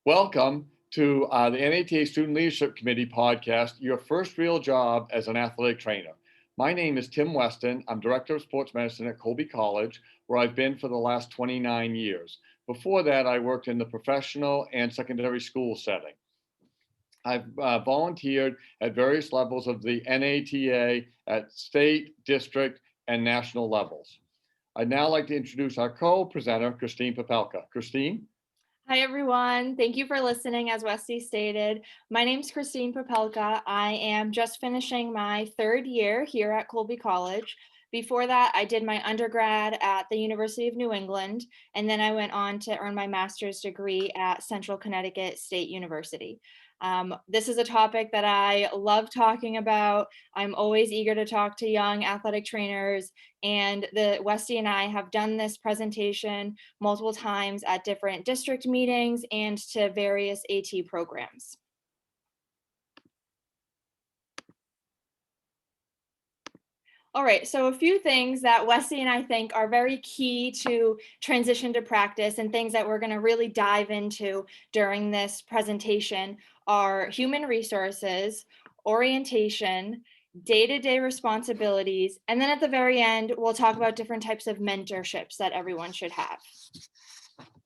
Welcome to the NATA Student Leadership Committee podcast, your first real job as an athletic trainer. My name is Tim Weston. I'm Director of Sports Medicine at Colby College, where I've been for the last 29 years. Before that, I worked in the professional and secondary school setting. I've volunteered at various levels of the NATA at state, district, and national levels. I'd now like to introduce our co-presenter, Kristine Popelka. Kristine? Hi, everyone. Thank you for listening. As Westy stated, my name is Kristine Popelka. I am just finishing my third year here at Colby College. Before that, I did my undergrad at the University of New England, and then I went on to earn my master's degree at Central Connecticut State University. This is a topic that I love talking about. I'm always eager to talk to young athletic trainers, and the Westy and I have done this presentation multiple times at different district meetings and to various AT programs. All right, so a few things that Westy and I think are very key to transition to practice and things that we're going to really dive into during this presentation are human resources, orientation, day-to-day responsibilities, and then at the very end, we'll talk about different types of mentorships that everyone should have.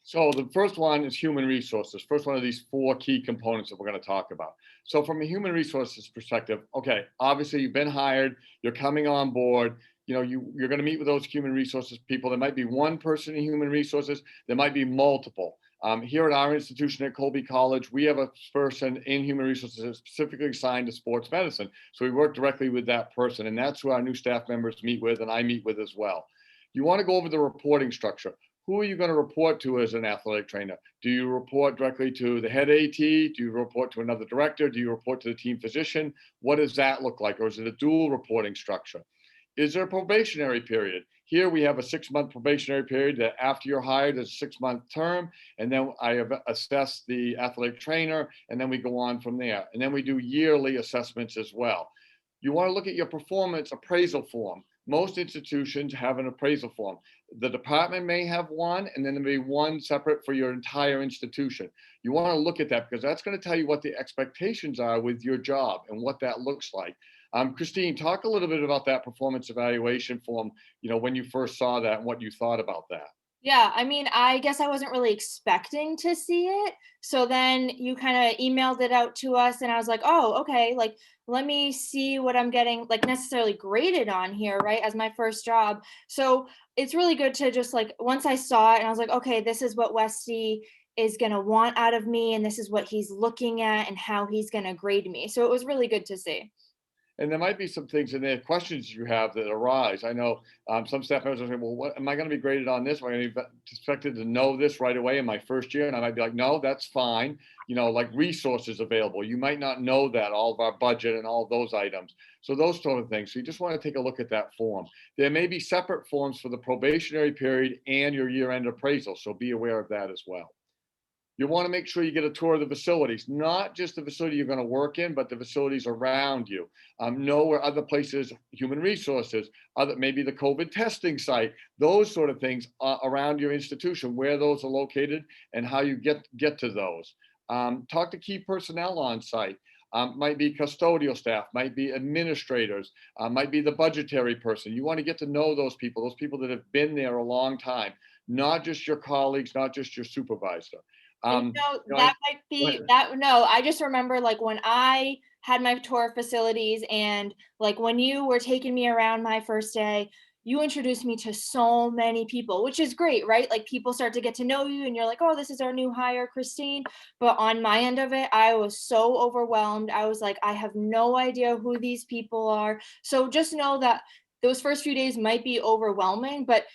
So the first one is human resources. First one of these four key components that we're going to talk about. So from a human resources perspective, okay, obviously you've been hired, you're coming on board, you're going to meet with those human resources people. There might be one person in human resources, there might be multiple. Here at our institution at Colby College, we have a person in human resources specifically assigned to sports medicine. So we work directly with that person, and that's who our new staff members meet with, and I meet with as well. You want to go over the reporting structure. Who are you going to report to as an athletic trainer? Do you report directly to the head AT? Do you report to another director? Do you report to the team physician? What does that look like? Or is it a dual reporting structure? Is there a probationary period? Here we have a 6-month probationary period that after you're hired is a 6-month term. And then I assess the athletic trainer, and then we go on from there. And then we do yearly assessments as well. You want to look at your performance appraisal form. Most institutions have an appraisal form. The department may have one, and then there may be one separate for your entire institution. You want to look at that because that's going to tell you what the expectations are with your job and what that looks like. Kristine, talk a little bit about that performance evaluation form, when you first saw that and what you thought about that. Yeah, I mean, I guess I wasn't really expecting to see it. So then you kind of emailed it out to us, and I was like, oh, okay, like, let me see what I'm getting, like, necessarily graded on here, right, as my first job. So it's really good to just, like, once I saw it, and I was like, okay, this is what Westy is going to want out of me, and this is what he's looking at, and how he's going to grade me. So it was really good to see. And there might be some things in there, questions you have that arise. I know some staff members are saying, well, what am I going to be graded on this? Am I going to be expected to know this right away in my first year? And I might be like, no, that's fine. Like resources available. You might not know that, all of our budget and all of those items. So those sort of things. So you just want to take a look at that form. There may be separate forms for the probationary period and your year-end appraisal. So be aware of that as well. You want to make sure you get a tour of the facilities, not just the facility you're going to work in, but the facilities around you. Know where other places, human resources, maybe the COVID testing site, those sort of things around your institution, where those are located and how you get to those. Talk to key personnel on site. Might be custodial staff, might be administrators, might be the budgetary person. You want to get to know those people that have been there a long time, not just your colleagues, not just your supervisor. That might be that. No, I just remember, like, when I had my tour of facilities, and like when you were taking me around my first day, you introduced me to so many people, which is great, right? Like, people start to get to know you and you're like, oh, this is our new hire, Kristine. But on my end of it, I was so overwhelmed. I was like, I have no idea who these people are. So just know that those first few days might be overwhelming, but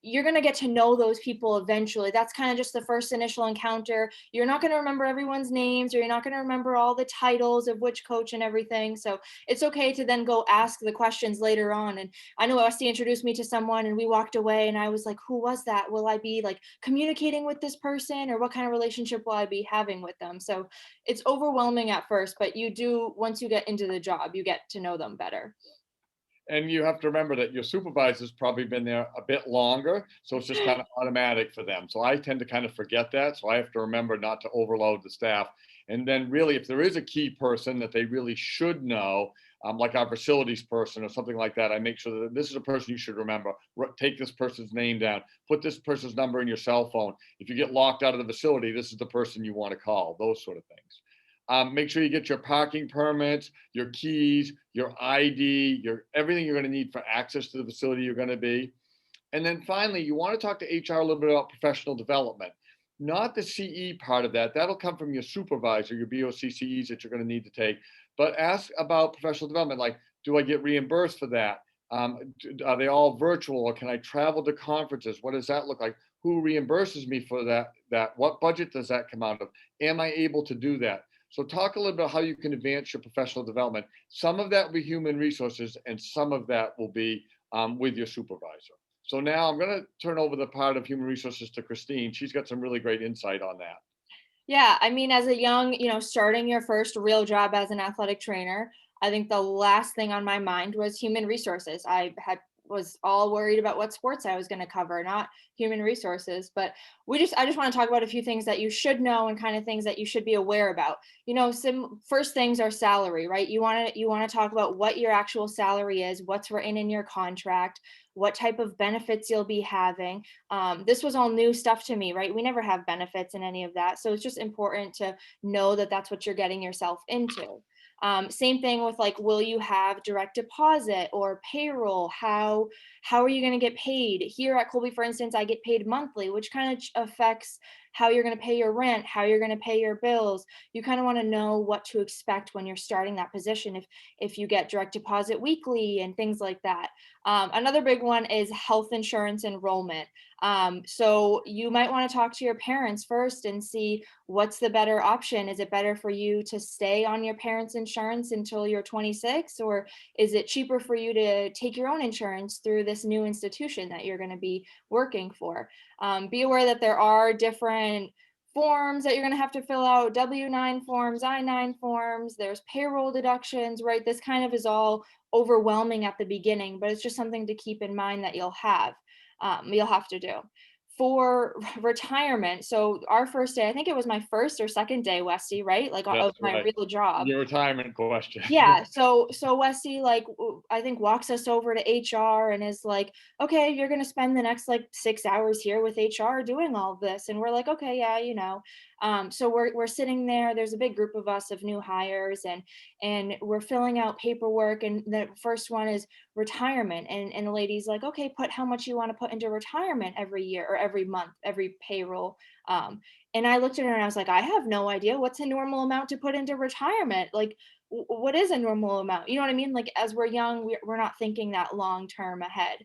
you're going to get to know those people eventually. That's kind of just the first initial encounter. You're not going to remember everyone's names, or you're not going to remember all the titles of which coach and everything. So it's okay to then go ask the questions later on. And I know Westy introduced me to someone and we walked away and I was like, who was that? Will I be like communicating with this person, or what kind of relationship will I be having with them? So it's overwhelming at first, but once you get into the job, you get to know them better. And you have to remember that your supervisor's probably been there a bit longer, so it's just kind of automatic for them. So I tend to kind of forget that. So I have to remember not to overload the staff. And then really, if there is a key person that they really should know, like our facilities person or something like that, I make sure that this is a person you should remember. Take this person's name down, put this person's number in your cell phone. If you get locked out of the facility, this is the person you want to call, those sort of things. Make sure you get your parking permits, your keys, your ID, your everything you're going to need for access to the facility you're going to be. And then finally, you want to talk to HR a little bit about professional development. Not the CE part of that. That'll come from your supervisor, your BOCCEs that you're going to need to take. But ask about professional development, like, do I get reimbursed for that? Are they all virtual, or can I travel to conferences? What does that look like? Who reimburses me for that? What budget does that come out of? Am I able to do that? So talk a little bit about how you can advance your professional development. Some of that will be human resources, and some of that will be with your supervisor. So now I'm going to turn over the part of human resources to Kristine. She's got some really great insight on that. Yeah, I mean, as a young, starting your first real job as an athletic trainer, I think the last thing on my mind was human resources. Was all worried about what sports I was going to cover, not human resources. But I just want to talk about a few things that you should know and kind of things that you should be aware about. Some first things are salary, right? You want to talk about what your actual salary is, what's written in your contract, what type of benefits you'll be having. This was all new stuff to me, right? We never have benefits and any of that. So it's just important to know that that's what you're getting yourself into. Same thing with like, will you have direct deposit or payroll? How are you going to get paid? Here at Colby, for instance, I get paid monthly, which kind of affects how you're going to pay your rent, how you're going to pay your bills. You kind of want to know what to expect when you're starting that position. If you get direct deposit weekly and things like that. Another big one is health insurance enrollment. So you might want to talk to your parents first and see what's the better option. Is it better for you to stay on your parents' insurance until you're 26, or is it cheaper for you to take your own insurance through this new institution that you're going to be working for? Be aware that there are different forms that you're going to have to fill out, W-9 forms, I-9 forms, there's payroll deductions, right? This kind of is all overwhelming at the beginning, but it's just something to keep in mind that you'll have to do. For retirement, so our first day, I think it was my first or second day, Westy, right? Like That's of my right. real job. Your retirement question. Yeah. So Westy, like, I think walks us over to HR and is like, okay, you're going to spend the next like 6 hours here with HR doing all of this. And we're like, okay, yeah. So we're sitting there, there's a big group of us of new hires, and we're filling out paperwork. And the first one is retirement. And the lady's like, okay, put how much you want to put into retirement every year or every month, every payroll. And I looked at her and I was like, I have no idea what's a normal amount to put into retirement. Like, what is a normal amount? You know what I mean? Like, as we're young, we're not thinking that long term ahead.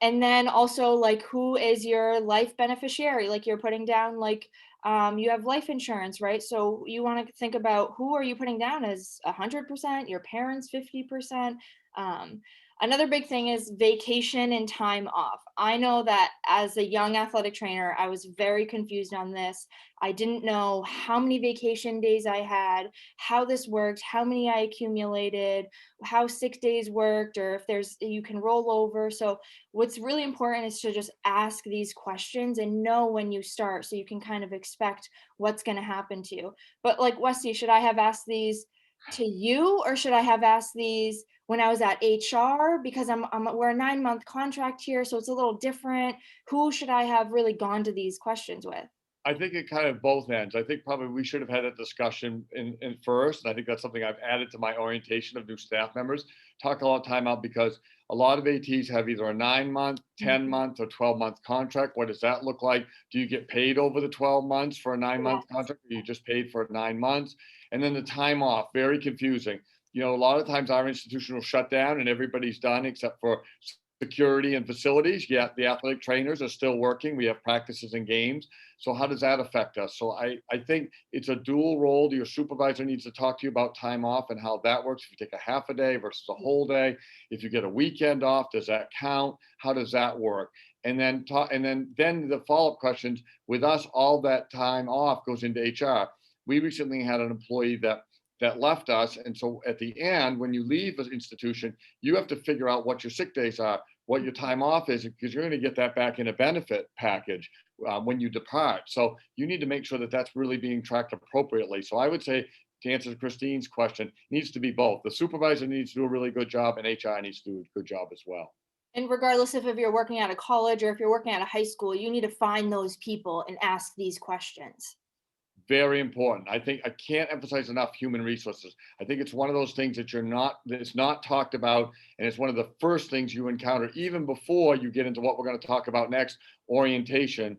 And then also, like, who is your life beneficiary? Like, you're putting down, like, you have life insurance, right? So you want to think about who are you putting down as 100%, your parents 50%. Another big thing is vacation and time off. I know that as a young athletic trainer, I was very confused on this. I didn't know how many vacation days I had, how this worked, how many I accumulated, how sick days worked, or if you can roll over. So what's really important is to just ask these questions and know when you start, so you can kind of expect what's going to happen to you. But like, Westy, should I have asked these to you, or should I have asked these when I was at HR? Because we're a 9-month contract here, so it's a little different. Who should I have really gone to these questions with? I think it kind of both ends. I think probably we should have had a discussion in first. And I think that's something I've added to my orientation of new staff members. Talk a lot of time out, because a lot of ATs have either a 9-month, 10-month, or 12-month contract. What does that look like? Do you get paid over the 12 months for a 9-month contract, or you just paid for 9 months? And then the time off, very confusing. A lot of times our institution will shut down and everybody's done except for security and facilities, yet the athletic trainers are still working. We have practices and games. So how does that affect us? So I think it's a dual role. Your supervisor needs to talk to you about time off and how that works. If you take a half a day versus a whole day, if you get a weekend off, does that count? How does that work? And then the follow-up questions with us, all that time off goes into HR. We recently had an employee that that left us. And so at the end, when you leave an institution, you have to figure out what your sick days are, what your time off is, because you're going to get that back in a benefit package when you depart. So you need to make sure that that's really being tracked appropriately. So I would say, to answer Kristine's question, needs to be both. The supervisor needs to do a really good job, and HR needs to do a good job as well. And regardless if you're working at a college or if you're working at a high school, you need to find those people and ask these questions. Very important. I think I can't emphasize enough human resources. I think it's one of those things that it's not talked about, and it's one of the first things you encounter even before you get into what we're going to talk about next, orientation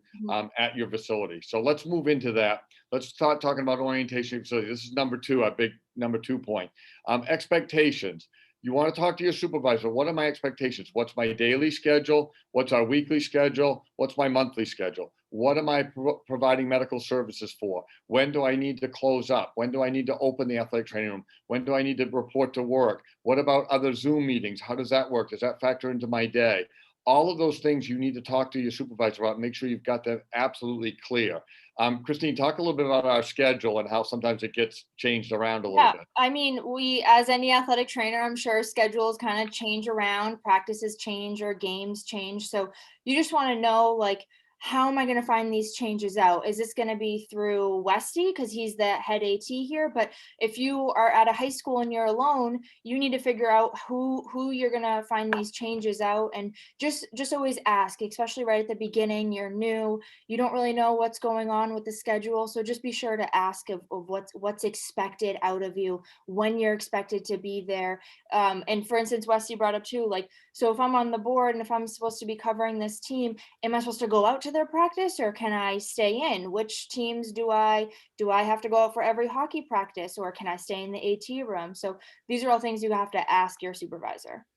at your facility. So let's move into that. Let's start talking about orientation facility. This is number two, a big number 2 point. Expectations. You want to talk to your supervisor. What are my expectations? What's my daily schedule? What's our weekly schedule? What's my monthly schedule? What am I providing medical services for? When do I need to close up? When do I need to open the athletic training room? When do I need to report to work? What about other Zoom meetings? How does that work? Does that factor into my day? All of those things you need to talk to your supervisor about and make sure you've got that absolutely clear. Kristine, talk a little bit about our schedule and how sometimes it gets changed around a little bit. I mean, we, as any athletic trainer, I'm sure schedules kind of change around, practices change or games change. So you just want to know, like, how am I going to find these changes out? Is this going to be through Westy because he's the head AT here? But if you are at a high school and you're alone, you need to figure out who you're going to find these changes out, and just always ask, especially right at the beginning. You're new, you don't really know what's going on with the schedule, so just be sure to ask of what's expected out of you, when you're expected to be there. And for instance, Westy brought up too, like, so if I'm on the board and if I'm supposed to be covering this team, am I supposed to go out to their practice or can I stay in? Which teams do I have to go out for every hockey practice, or can I stay in the AT room? So these are all things you have to ask your supervisor.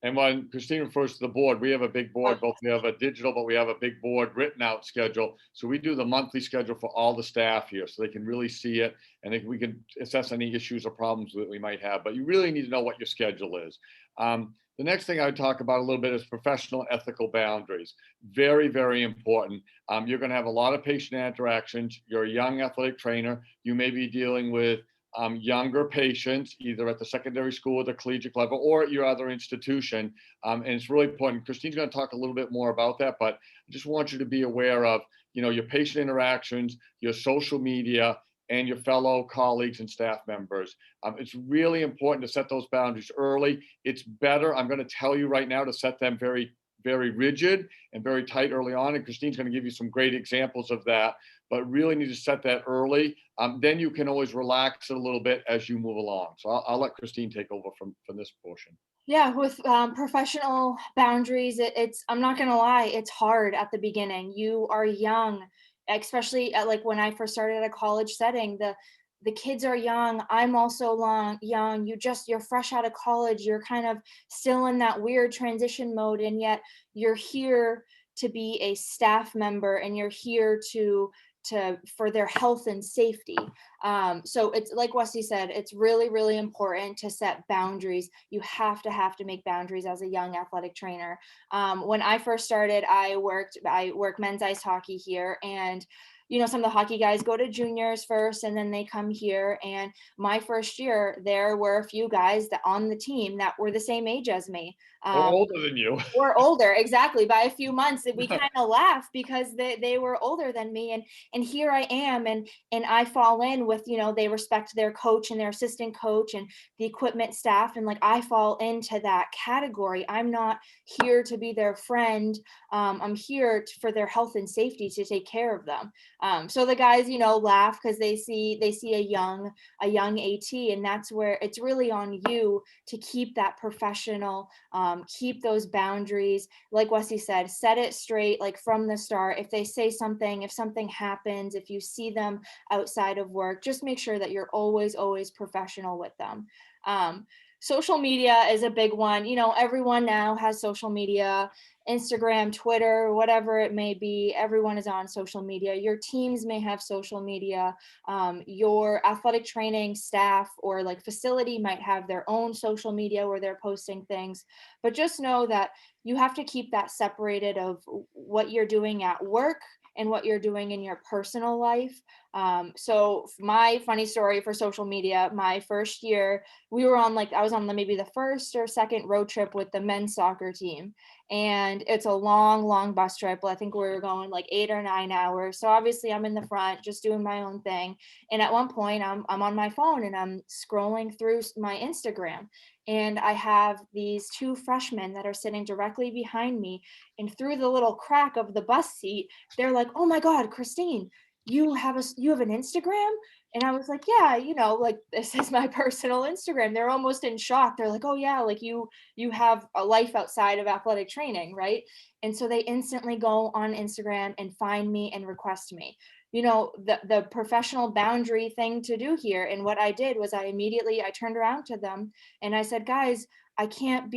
And when Kristine refers to the board, we have a big board, both we have a digital, but we have a big board written out schedule. So we do the monthly schedule for all the staff here so they can really see it, and we can assess any issues or problems that we might have. But you really need to know what your schedule is. The next thing I would talk about a little bit is professional ethical boundaries. Very, very important. You're going to have a lot of patient interactions. You're a young athletic trainer. You may be dealing with younger patients, either at the secondary school or the collegiate level or at your other institution. And it's really important. Kristine's going to talk a little bit more about that, but I just want you to be aware of, your patient interactions, your social media, and your fellow colleagues and staff members. It's really important to set those boundaries early. It's better, I'm going to tell you right now, to set them very, very rigid and very tight early on. And Kristine's going to give you some great examples of that, but really need to set that early. Then you can always relax it a little bit as you move along. So I'll let Kristine take over from this portion. Yeah, with professional boundaries, I'm not gonna lie, it's hard at the beginning. You are young, especially at, like, when I first started at a college setting. The kids are young. I'm also young. You're fresh out of college. You're kind of still in that weird transition mode, and yet you're here to be a staff member, and you're here for their health and safety. So it's like Westy said, it's really, really important to set boundaries. You have to make boundaries as a young athletic trainer. When I first started, I worked men's ice hockey here, and some of the hockey guys go to juniors first and then they come here. And my first year, there were a few guys that on the team that were the same age as me. Or older than you. Or older, exactly, by a few months. We kind of laugh because they were older than me, and here I am, and I fall in with, they respect their coach and their assistant coach and the equipment staff, and like I fall into that category. I'm not here to be their friend. I'm here for their health and safety, to take care of them. So the guys, laugh because they see a young AT, and that's where it's really on you to keep that professional, keep those boundaries. Like Westy said, set it straight, like from the start. If they say something, if something happens, if you see them outside of work, just make sure that you're always professional with them. Social media is a big one. Everyone now has social media, Instagram, Twitter, whatever it may be. Everyone is on social media. Your teams may have social media. Your athletic training staff or like facility might have their own social media where they're posting things. But just know that you have to keep that separated of what you're doing at work and what you're doing in your personal life. So my funny story for social media, my first year, we were on I was on maybe the first or second road trip with the men's soccer team. And it's a long, long bus trip. I think we were going 8 or 9 hours. So obviously I'm in the front just doing my own thing. And at one point I'm on my phone and I'm scrolling through my Instagram, and I have these two freshmen that are sitting directly behind me. And through the little crack of the bus seat, they're like, "Oh my God, Kristine, you have an Instagram?" And I was like, "Yeah, this is my personal Instagram." They're almost in shock. They're like, "Oh yeah, you have a life outside of athletic training, right?" And so they instantly go on Instagram and find me and request me. The professional boundary thing to do here. And what I did was I turned around to them and I said, "Guys, I can't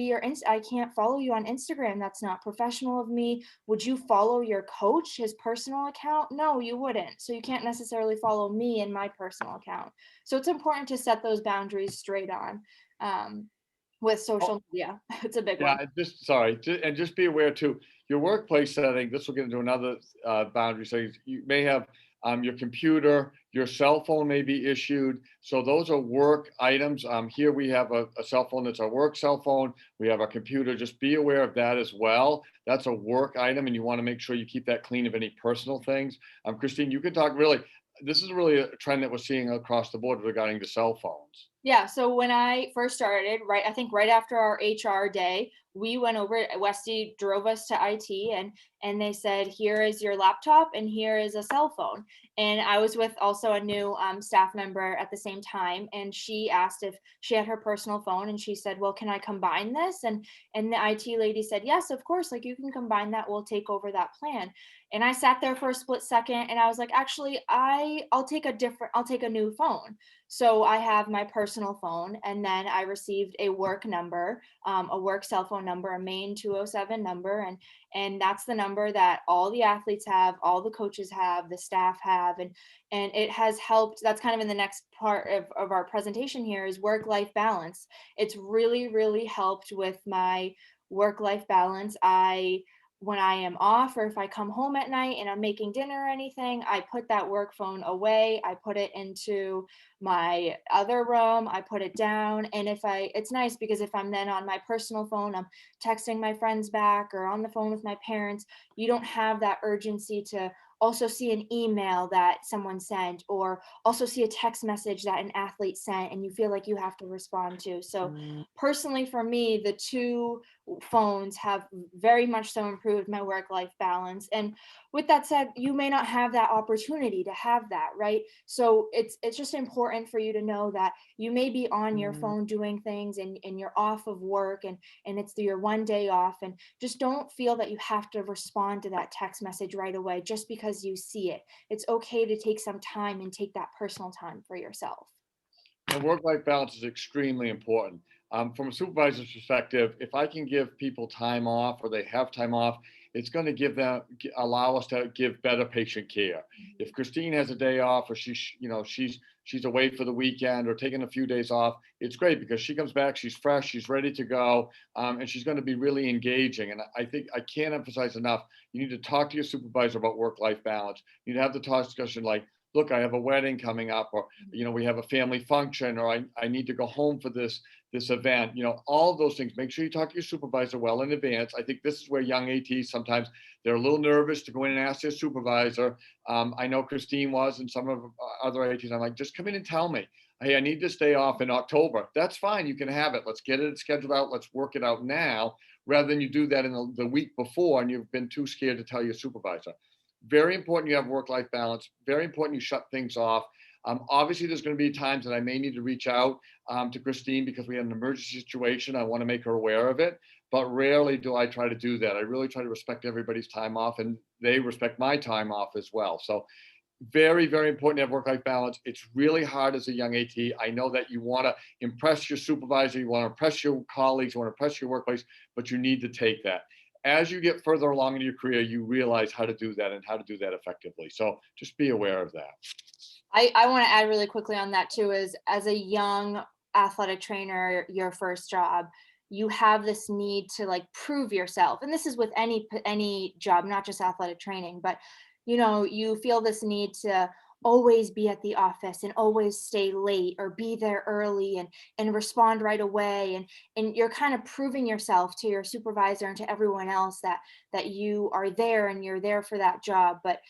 follow you on Instagram. That's not professional of me. Would you follow your coach, his personal account? No, you wouldn't. So you can't necessarily follow me in my personal account." So it's important to set those boundaries straight on with social media. It's a big one. And just be aware too, your workplace setting, this will get into another boundary setting. You may have your computer, your cell phone may be issued. So those are work items. Here we have a cell phone that's our work cell phone. We have our computer. Just be aware of that as well. That's a work item, and you want to make sure you keep that clean of any personal things. Kristine, you can talk this is really a trend that we're seeing across the board regarding the cell phones. Yeah, so when I first started, I think right after our HR day, we went over, Westy drove us to IT, and they said, "Here is your laptop and here is a cell phone." And I was with also a new staff member at the same time, and she asked if she had her personal phone, and she said, "Well, can I combine this?" And the IT lady said, "Yes, of course, you can combine that. We'll take over that plan." And I sat there for a split second and I was like, "Actually, I'll take a new phone." So I have my personal phone, and then I received a work number, a work cell phone number, a main 207 number, and that's the number that all the athletes have, all the coaches have, the staff have, and it has helped. That's kind of in the next part of our presentation here is work-life balance. It's really, really helped with my work-life balance. When I am off or if I come home at night and I'm making dinner or anything, I put that work phone away. I put it into my other room. I put it down. And it's nice because if I'm then on my personal phone, I'm texting my friends back or on the phone with my parents, you don't have that urgency to also see an email that someone sent or also see a text message that an athlete sent and you feel like you have to respond to. So personally for me, the two phones have very much so improved my work-life balance. And with that said, you may not have that opportunity to have that, right? So it's just important for you to know that you may be on your phone doing things and you're off of work and it's your one day off, and just don't feel that you have to respond to that text message right away just because you see it. It's okay to take some time and take that personal time for yourself. And work-life balance is extremely important. From a supervisor's perspective, if I can give people time off or they have time off, it's going to allow us to give better patient care. If Kristine has a day off or she's away for the weekend or taking a few days off, it's great because she comes back, she's fresh, she's ready to go, and she's going to be really engaging. And I think I can't emphasize enough, you need to talk to your supervisor about work-life balance. You need to have the discussion like, look, I have a wedding coming up, or we have a family function, or I need to go home for this event. All of those things. Make sure you talk to your supervisor well in advance. I think this is where young ATs sometimes they're a little nervous to go in and ask their supervisor. I know Kristine was, and some of other ATs. I'm like, just come in and tell me, hey, I need this day off in October. That's fine. You can have it. Let's get it scheduled out. Let's work it out now, rather than you do that in the week before and you've been too scared to tell your supervisor. Very important you have work-life balance. Very important you shut things off. Obviously, there's going to be times that I may need to reach out to Kristine because we had an emergency situation. I want to make her aware of it, but rarely do I try to do that. I really try to respect everybody's time off, and they respect my time off as well. So very, very important to have work-life balance. It's really hard as a young AT. I know that you want to impress your supervisor, you want to impress your colleagues, you want to impress your workplace, but you need to take that. As you get further along in your career, you realize how to do that and how to do that effectively. So just be aware of that. I want to add really quickly on that too, is as a young athletic trainer, your first job, you have this need to prove yourself. And this is with any job, not just athletic training, but you feel this need to always be at the office and always stay late or be there early and respond right away, and you're kind of proving yourself to your supervisor and to everyone else that you are there and you're there for that job. But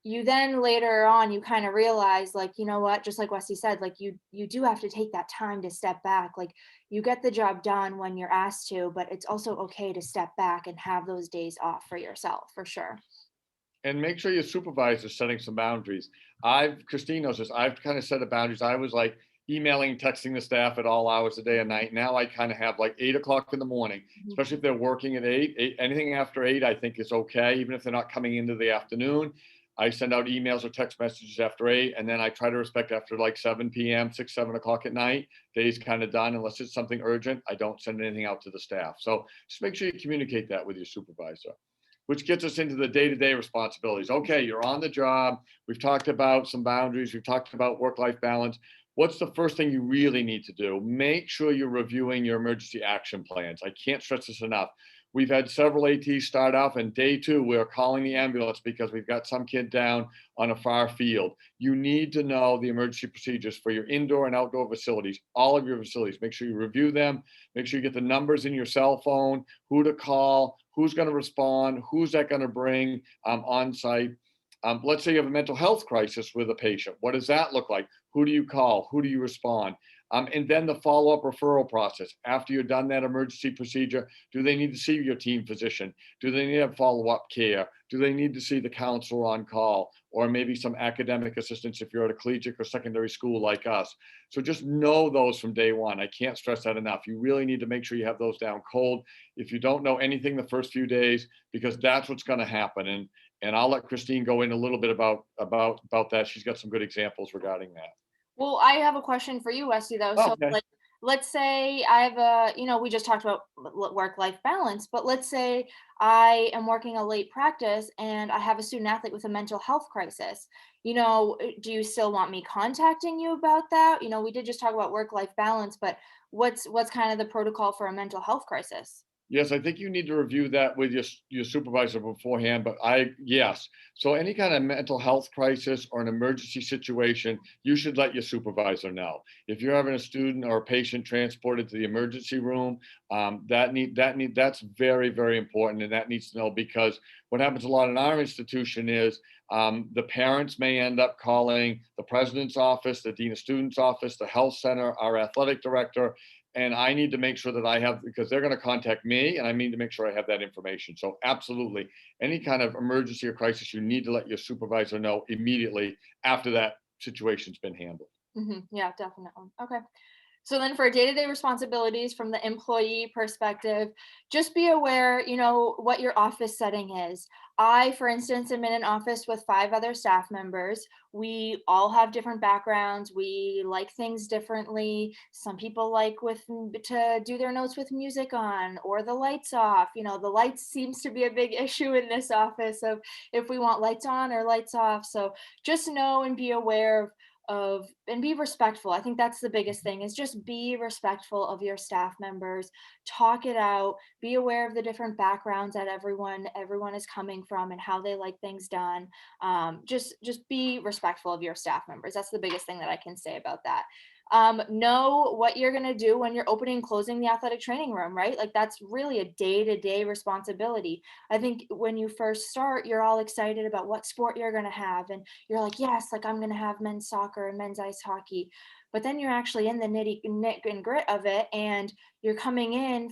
you then later on you kind of realize, like, you know what, just like Westy said, like you do have to take that time to step back. Like, you get the job done when you're asked to, but it's also okay to step back and have those days off for yourself, for sure. And make sure your supervisor is setting some boundaries. Christine knows this. I've kind of set the boundaries. I was like emailing, texting the staff at all hours of the day and night. Now I kind of have like 8 o'clock in the morning, Mhm. especially if they're working at eight. Anything after eight, I think is okay, even if they're not coming into the afternoon. I send out emails or text messages after eight, and then I try to respect after like 7 p.m., 6, 7 o'clock at night. Day's kind of done. Unless it's something urgent, I don't send anything out to the staff. So just make sure you communicate that with your supervisor, which gets us into the day-to-day responsibilities. Okay, you're on the job. We've talked about some boundaries. We've talked about work-life balance. What's the first thing you really need to do? Make sure you're reviewing your emergency action plans. I can't stress this enough. We've had several ATs start off, and day two, we're calling the ambulance because we've got some kid down on a far field. You need to know the emergency procedures for your indoor and outdoor facilities, all of your facilities. Make sure you review them. Make sure you get the numbers in your cell phone, who to call, who's going to respond, who's that going to bring on site. Let's say you have a mental health crisis with a patient. What does that look like? Who do you call? Who do you respond? And then the follow-up referral process. After you're done that emergency procedure, do they need to see your team physician? Do they need to have follow-up care? Do they need to see the counselor on call? Or maybe some academic assistance if you're at a collegiate or secondary school like us. So just know those from day one. I can't stress that enough. You really need to make sure you have those down cold. If you don't know anything the first few days, because that's what's going to happen. And I'll let Christine go in a little bit about that. She's got some good examples regarding that. Well, I have a question for you, Westy, though. So, Okay. like, let's say I have we just talked about work-life balance, but let's say I am working a late practice and I have a student athlete with a mental health crisis. Do you still want me contacting you about that? We did just talk about work-life balance, but what's kind of the protocol for a mental health crisis? Yes, I think you need to review that with your supervisor beforehand, but yes. So any kind of mental health crisis or an emergency situation, you should let your supervisor know. If you're having a student or a patient transported to the emergency room, that's very, very important, and that needs to know, because what happens a lot in our institution is the parents may end up calling the president's office, the dean of students office, the health center, our athletic director, and I need to make sure that I have, because they're going to contact me, and I need to make sure I have that information. So absolutely, any kind of emergency or crisis, you need to let your supervisor know immediately after that situation's been handled. Yeah, definitely. Okay. So then for day-to-day responsibilities from the employee perspective, just be aware, what your office setting is. I, for instance, am in an office with 5 other staff members. We all have different backgrounds. We like things differently. Some people like to do their notes with music on or the lights off. The lights seems to be a big issue in this office of if we want lights on or lights off. So just know and be aware and be respectful. I think that's the biggest thing, is just be respectful of your staff members. Talk it out. Be aware of the different backgrounds that everyone is coming from and how they like things done. Just be respectful of your staff members. That's the biggest thing that I can say about that. Know what you're going to do when you're opening and closing the athletic training room, right? Like, that's really a day-to-day responsibility. I think when you first start, you're all excited about what sport you're going to have, and you're like, yes, like, I'm going to have men's soccer and men's ice hockey. But then you're actually in the nitty and grit of it, and you're coming in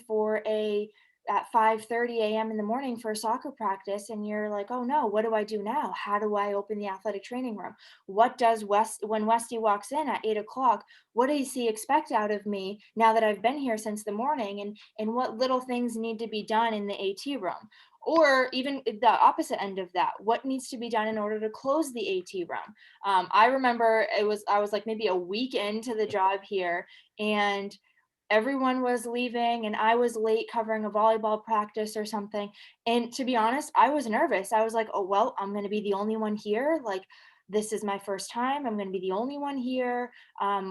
at 5:30 a.m. in the morning for a soccer practice, and you're like, oh no, what do I do now? How do I open the athletic training room? What does when Westy walks in at 8 o'clock, what does he expect out of me now that I've been here since the morning? And what little things need to be done in the AT room? Or even the opposite end of that, what needs to be done in order to close the AT room? I remember I was like maybe a week into the job here, and everyone was leaving and I was late covering a volleyball practice or something. And to be honest, I was nervous. I was like, oh, well, I'm going to be the only one here. Like, this is my first time. I'm going to be the only one here.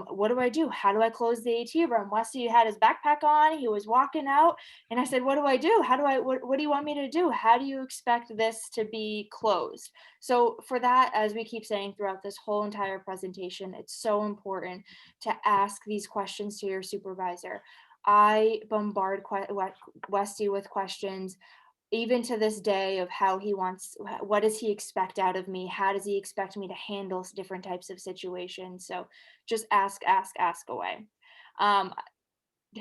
What do I do? How do I close the AT room? Westy had his backpack on. He was walking out. And I said, what do I do? What do you want me to do? How do you expect this to be closed? So for that, as we keep saying throughout this whole entire presentation, it's so important to ask these questions to your supervisor. I bombard Westy with questions even to this day of how he wants, what does he expect out of me? How does he expect me to handle different types of situations? So just ask away. Um,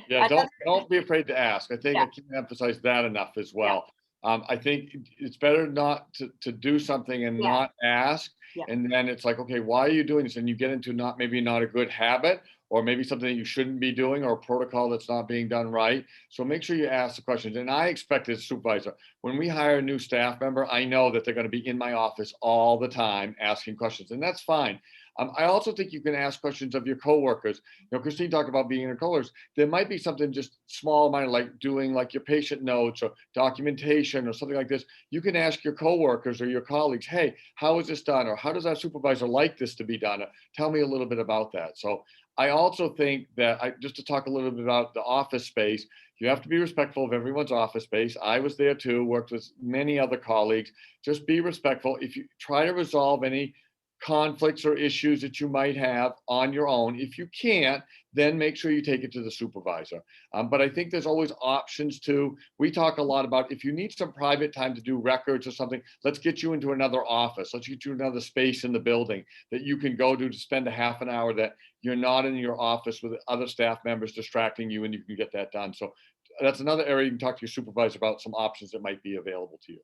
Yeah, another, don't be afraid to ask. I think yeah, I can't emphasize that enough as yeah, well. I think it's better not to do something and yeah, not ask, yeah, and then it's like, okay, why are you doing this? And you get into maybe not a good habit, or maybe something that you shouldn't be doing, or a protocol that's not being done right. So make sure you ask the questions. And I expect as a supervisor, when we hire a new staff member, I know that they're going to be in my office all the time asking questions, and that's fine. I also think you can ask questions of your coworkers. Kristine talked about being in her coworkers. There might be something just small, minor, like doing like your patient notes or documentation or something like this. You can ask your coworkers or your colleagues, hey, how is this done? Or how does our supervisor like this to be done? Or tell me a little bit about that. So I also think that just to talk a little bit about the office space, you have to be respectful of everyone's office space. I was there too, worked with many other colleagues. Just be respectful. If you try to resolve any conflicts or issues that you might have on your own, if you can't, then make sure you take it to the supervisor. But I think there's always options too. We talk a lot about if you need some private time to do records or something, let's get you into another office. Let's get you another space in the building that you can go to spend a half an hour that you're not in your office with other staff members distracting you, and you can get that done. So that's another area you can talk to your supervisor about some options that might be available to you.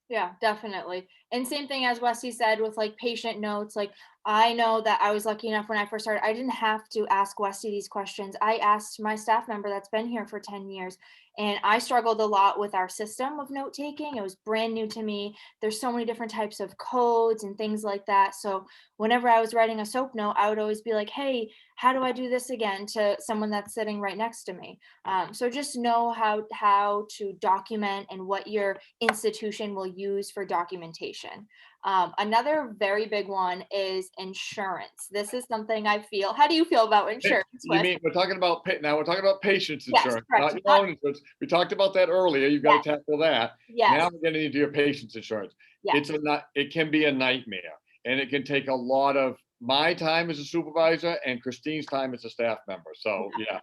yeah, definitely. And same thing as Westy said with like patient notes. Like I know that I was lucky enough when I first started, I didn't have to ask Westy these questions. I asked my staff member that's been here for 10 years. And I struggled a lot with our system of note taking. It was brand new to me. There's so many different types of codes and things like that. So whenever I was writing a soap note, I would always be like, hey, how do I do this again, to someone that's sitting right next to me? So just know how to document and what your institution will use for documentation. Another very big one is insurance. This is something I feel. How do you feel about insurance, You Wes? mean we're talking about now we're talking about patient's Yes, insurance, correct. not your own insurance. We talked about that earlier. You've got Yes, to tackle that. yes, Now we're getting into your patient's insurance. yes. It can be a nightmare, and it can take a lot of my time as a supervisor and Kristine's time as a staff member. Yeah, So yeah. yeah.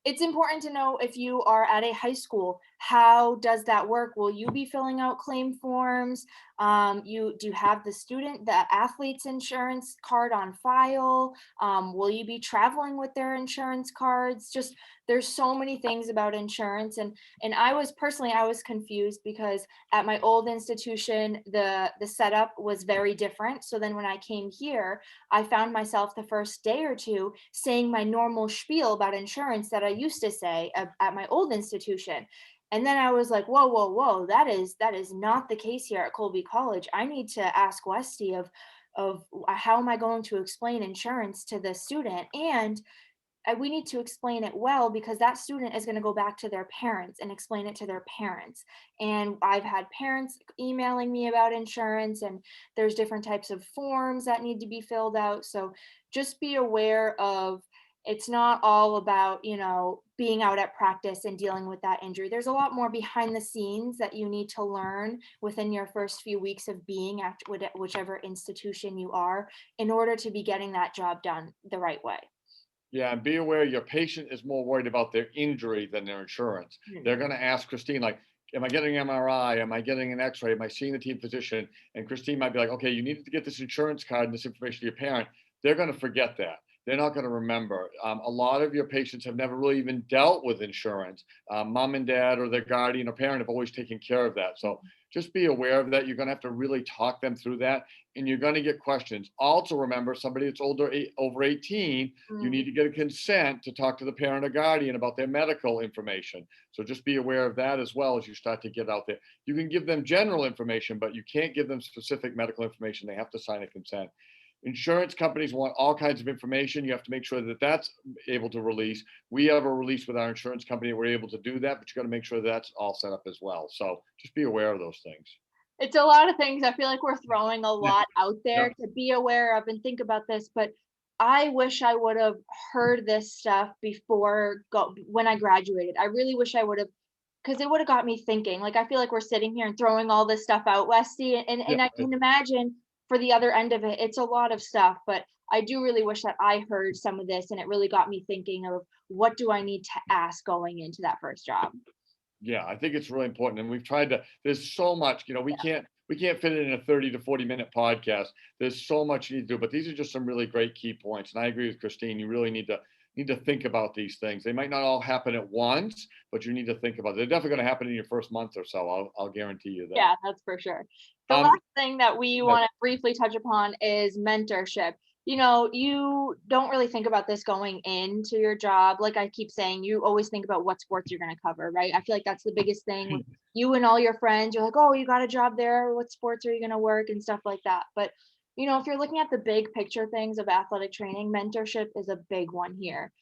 It's important to know if you are at a high school, how does that work? Will you be filling out claim forms? Do you have the athlete's insurance card on file? Will you be traveling with their insurance cards? Just there's so many things about insurance, and I was confused because at my old institution the setup was very different. So then when I came here, I found myself the first day or two saying my normal spiel about insurance that I used to say at my old institution. And then I was like, whoa, whoa, whoa, that is not the case here at Colby College. I need to ask Westy of how am I going to explain insurance to the student? And we need to explain it well because that student is going to go back to their parents and explain it to their parents. And I've had parents emailing me about insurance, and there's different types of forms that need to be filled out. So just be aware of, it's not all about, being out at practice and dealing with that injury. There's a lot more behind the scenes that you need to learn within your first few weeks of being at whichever institution you are, in order to be getting that job done the right way. Yeah, and be aware your patient is more worried about their injury than their insurance. Hmm. They're going to ask Kristine, like, am I getting an MRI? Am I getting an x-ray? Am I seeing the team physician? And Kristine might be like, okay, you need to get this insurance card and this information to your parent. They're going to forget that. They're not going to remember. A lot of your patients have never really even dealt with insurance. Mom and dad or their guardian or parent have always taken care of that. So just be aware of that. You're going to have to really talk them through that, and you're going to get questions. Also remember, somebody that's over 18, you need Mm. to get a consent to talk to the parent or guardian about their medical information. So just be aware of that as well as you start to get out there. You can give them general information, but you can't give them specific medical information. They have to sign a consent. Insurance companies want all kinds of information. You have to make sure that that's able to release. We have a release with our insurance company. We're able to do that, but you got to make sure that's all set up as well. So just be aware of those things. It's a lot of things. I feel like we're throwing a Yeah. lot out Yeah. there to be aware of and think about this, but I wish I would have heard this stuff before when I graduated. I really wish I would have, because it would have got me thinking. Like I feel like we're sitting here and throwing all this stuff out, Westy, Yeah. and I can imagine for the other end of it, it's a lot of stuff. But I do really wish that I heard some of this, and it really got me thinking of what do I need to ask going into that first job. Yeah, I think it's really important. And we've tried to, there's so much, we can't fit it in a 30 to 40-minute podcast. There's so much you need to do, but these are just some really great key points. And I agree with Kristine. You really need to think about these things. They might not all happen at once, but you need to think about it. They're definitely going to happen in your first month or so. I'll guarantee you that. Yeah, that's for sure. The Um, last thing that we but want to briefly touch upon is mentorship. You know, you don't really think about this going into your job. Like I keep saying, you always think about what sports you're going to cover, right? I feel like that's the biggest thing with you and all your friends. You're like, oh, you got a job there. What sports are you going to work and stuff like that. But, you know, if you're looking at the big picture things of athletic training, mentorship is a big one here.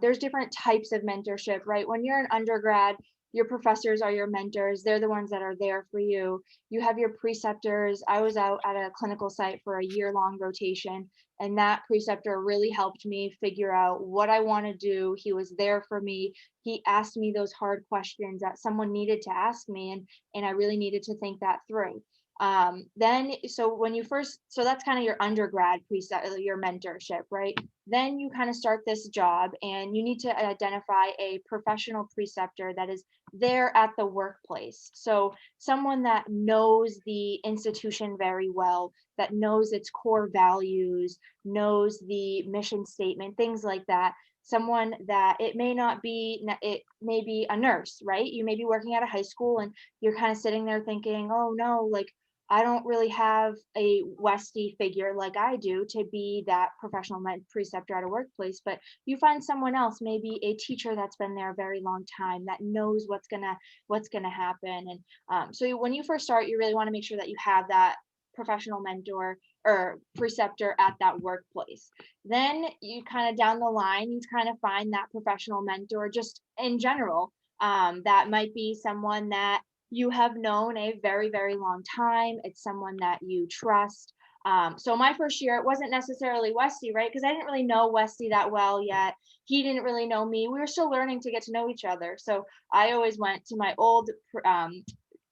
There's different types of mentorship, right? When you're an undergrad, your professors are your mentors. They're the ones that are there for you. You have your preceptors. I was out at a clinical site for a year-long rotation, and that preceptor really helped me figure out what I want to do. He was there for me. He asked me those hard questions that someone needed to ask me, and I really needed to think that through. Then so when you first, so that's kind of your undergrad precept, your mentorship, right? Then you kind of start this job and you need to identify a professional preceptor that is there at the workplace. So someone that knows the institution very well, that knows its core values, knows the mission statement, things like that. Someone that it may not be, it may be a nurse, right? You may be working at a high school and you're kind of sitting there thinking, oh no, like I don't really have a Westy figure like I do to be that professional preceptor at a workplace, but you find someone else, maybe a teacher that's been there a very long time that knows what's gonna happen. And when you first start, you really want to make sure that you have that professional mentor or preceptor at that workplace. Then you kind of down the line, you kind of find that professional mentor just in general. That might be someone that you have known a very, very long time. It's someone that you trust. So my first year, it wasn't necessarily Westy, right? Because I didn't really know Westy that well yet. He didn't really know me. We were still learning to get to know each other. So I always went to my old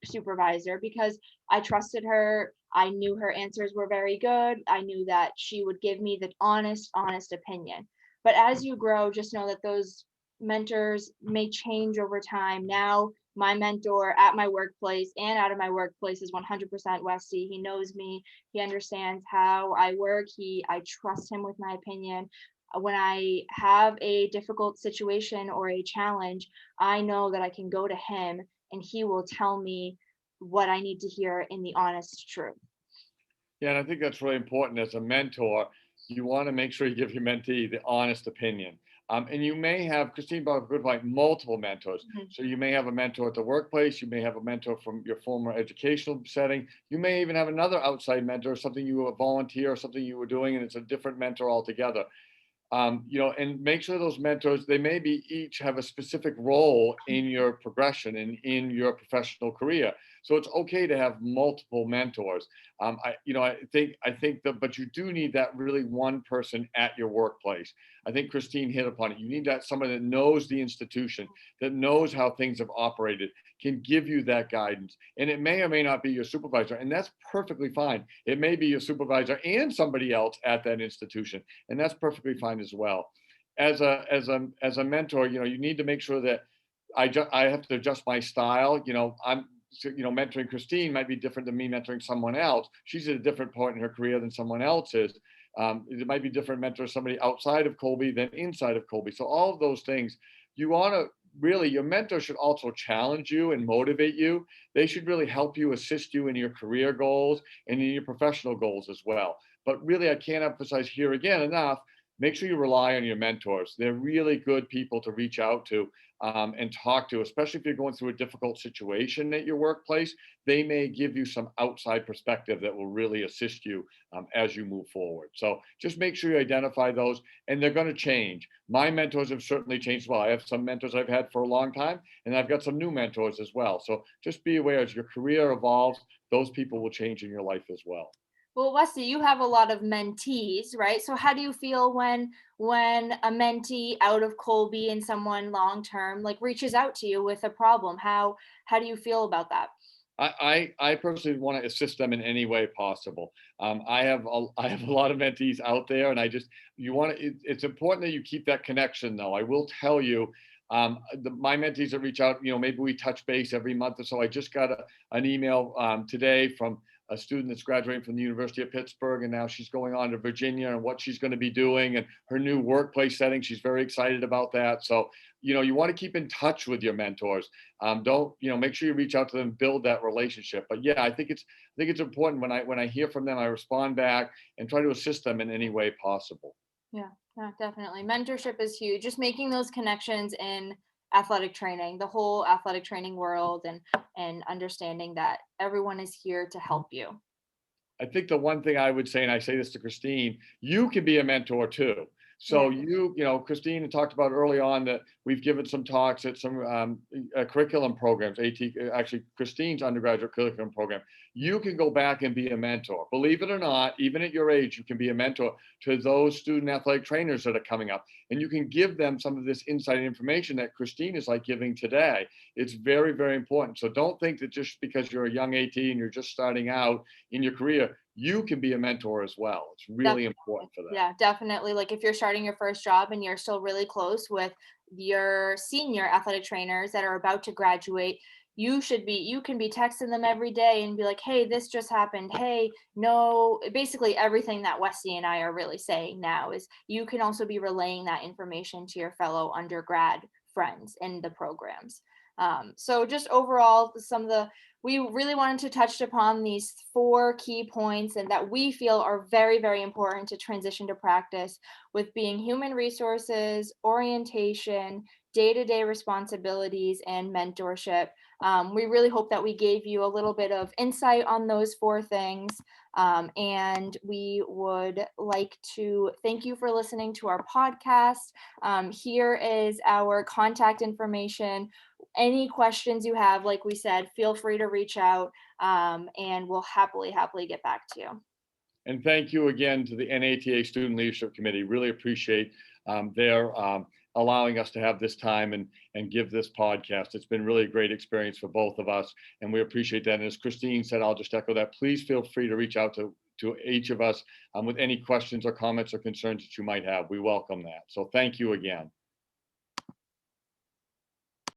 supervisor because I trusted her. I knew her answers were very good. I knew that she would give me the honest opinion. But as you grow, just know that those mentors may change over time. Now, my mentor at my workplace and out of my workplace is 100% Westy. He knows me. He understands how I work. I trust him with my opinion. When I have a difficult situation or a challenge, I know that I can go to him and he will tell me what I need to hear in the honest truth. Yeah, and I think that's really important as a mentor. You want to make sure you give your mentee the honest opinion. And you may have, Christine brought up a good point, multiple mentors. Mhm. So you may have a mentor at the workplace. You may have a mentor from your former educational setting. You may even have another outside mentor, something you were volunteer or something you were doing, and it's a different mentor altogether. And make sure those mentors, they maybe each have a specific role in your progression and in your professional career. So it's okay to have multiple mentors. I think that, but you do need that really one person at your workplace. I think Kristine hit upon it. You need that somebody that knows the institution, that knows how things have operated, can give you that guidance. And it may or may not be your supervisor, and that's perfectly fine. It may be your supervisor and somebody else at that institution, and that's perfectly fine as well. As a mentor, you need to make sure that I have to adjust my style. Mentoring Kristine might be different than me mentoring someone else. She's at a different point in her career than someone else is. It might be different mentor somebody outside of Colby than inside of Colby. So all of those things, you want to really, your mentor should also challenge you and motivate you. They should really help you, assist you in your career goals and in your professional goals as well. But really, I can't emphasize here again enough, make sure you rely on your mentors. They're really good people to reach out to and talk to, especially if you're going through a difficult situation at your workplace. They may give you some outside perspective that will really assist you as you move forward. So just make sure you identify those, and they're going to change. My mentors have certainly changed as well. I have some mentors I've had for a long time, and I've got some new mentors as well. So just be aware as your career evolves, those people will change in your life as well. Well, Westy, you have a lot of mentees, right? So how do you feel when a mentee out of Colby and someone long term like reaches out to you with a problem? How do you feel about that? I personally want to assist them in any way possible. I have a lot of mentees out there, and you want to. It's important that you keep that connection, though. I will tell you, my mentees that reach out, maybe we touch base every month or so. I just got an email today from a student that's graduating from the University of Pittsburgh, and now she's going on to Virginia and what she's going to be doing and her new workplace setting. She's very excited about that. So, you want to keep in touch with your mentors. Don't, make sure you reach out to them, build that relationship. But yeah, I think it's important when I hear from them, I respond back and try to assist them in any way possible. Yeah, yeah, definitely. Mentorship is huge. Just making those connections in athletic training, the whole athletic training world, and understanding that everyone is here to help you. I think the one thing I would say, and I say this to Kristine, you can be a mentor too. Yeah. So Kristine talked about early on that we've given some talks at some curriculum programs, actually Kristine's undergraduate curriculum program. You can go back and be a mentor. Believe it or not, even at your age, you can be a mentor to those student athletic trainers that are coming up. And you can give them some of this insight information that Kristine is like giving today. It's very, very important. So don't think that just because you're a young AT and you're just starting out in your career, you can be a mentor as well. It's really important for that. Yeah, definitely. Like if you're starting your first job and you're still really close with your senior athletic trainers that are about to graduate, you can be texting them every day and be like, hey, this just happened. Hey, no, basically everything that Westy and I are really saying now is you can also be relaying that information to your fellow undergrad friends in the programs. So just overall, we really wanted to touch upon these 4 key points and that we feel are very, very important to transition to practice with being human resources, orientation, day-to-day responsibilities, and mentorship. We really hope that we gave you a little bit of insight on those 4 things. And we would like to thank you for listening to our podcast. Here is our contact information. Any questions you have, like we said, feel free to reach out, and we'll happily get back to you. And thank you again to the NATA Student Leadership Committee. Really appreciate their allowing us to have this time and give this podcast. It's been really a great experience for both of us, and we appreciate that. And as Kristine said, I'll just echo that. Please feel free to reach out to each of us with any questions or comments or concerns that you might have. We welcome that. So thank you again.